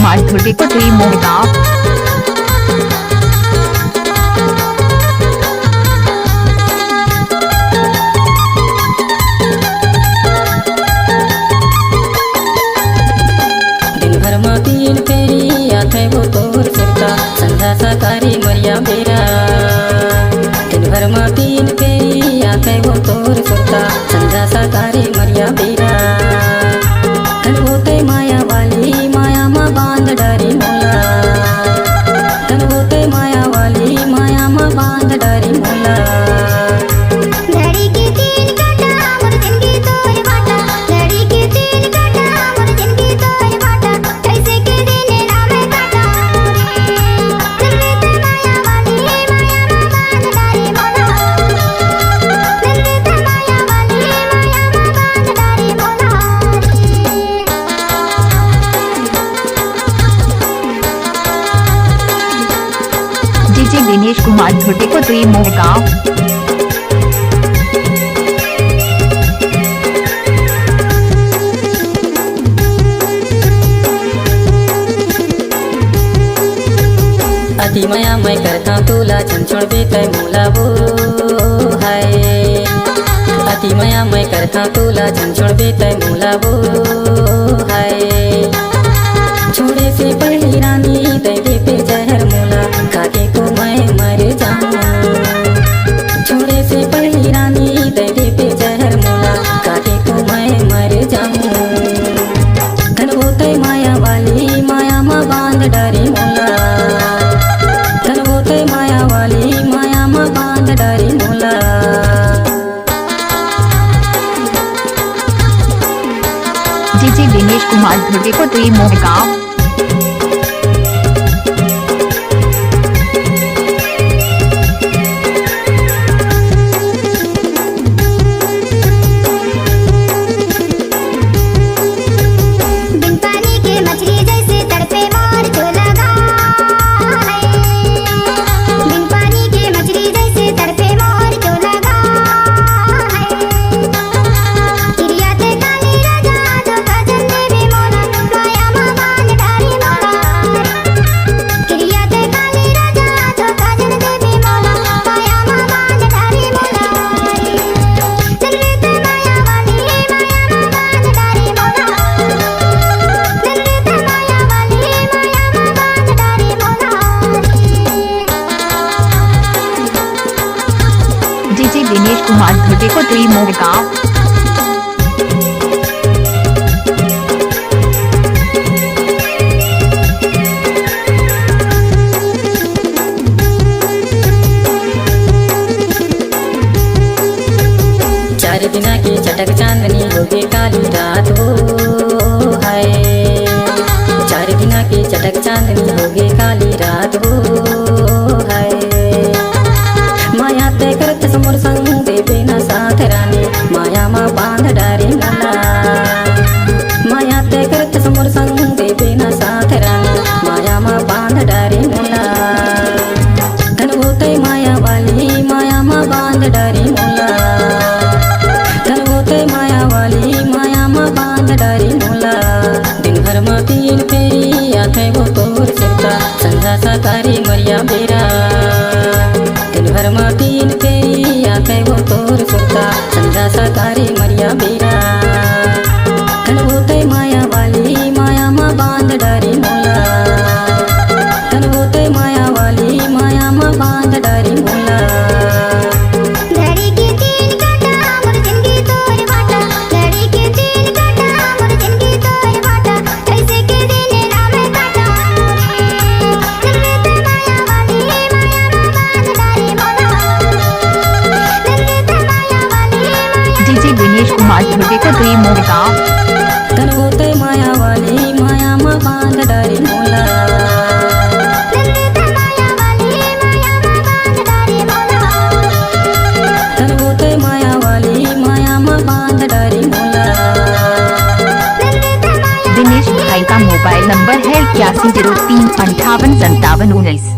कुमार धुर्वे को तुई मोहगांव। दिन भर में 3 फेरी आथे वो तोर सुरता संधा सकारी मरिया बेरा। दिन भर में 3 फेरी आथे वो तोर सुरता संधा सकारी मरिया बेरा। धन होते माया वाली माया में बांध डारी मोला। धन होते माया वाली माया में बांध डारी मोला। डीजे दिनेश कुमार धुर्वे को तुई मोहगांव। अति माया मैं करता तुला छन बेते मोला वो है। अति माया मैं करता तुला छन बेते मोला वो है। छोड़े से पहली रानी तेरे पे जहर मोला खाके को मैं मर जाऊं। छोड़े से पहली रानी तेरे पे जहर मोला खाके को मैं मर जाऊं। धन होते माया वाली माया में बांध डारी मोला। धन होते माया वाली माया में बांध डारी मोला। डीजे दिनेश कुमार धुर्वे को तुई मोहगांव। डीजे दिनेश कुमार धुर्वे को तुई मोहगांव। चार दिना की चटक चांदनी होगी काली रात वो है। चार दिना की चटक चांदनी होगी काली रात वो है। माया ते करत समोर संग देवे ना साथ रानी माया मा बांध डारी मोला। माया ते करत समोर संग देवे ना साथ रानी माया मा बांध डारी मोला। धन होते माया वाली माया मा बांध डारी मोला। धन होते माया वाली माया मा बांध डारी मोला। दिन भर में 3 फेरी आथे वो तोर सुरता संधा सकारी मरिया बेरा। दिन भर में 3 फेरी आथे वो तोर सुरता संधा सकारी मरिया बेरा। धन होते माया वाली माया में बांध डारी मोला। धन होते माया वाली माया में बांध डारी मोला। डीजे दिनेश कुमार धुर्वे को तुई मोहगांव। धन होते माया वाली माया में बांध डारी मोला। धन होते माया वाली माया में बांध डारी मोला। दिनेश भाई का मोबाइल नंबर है 8103585719।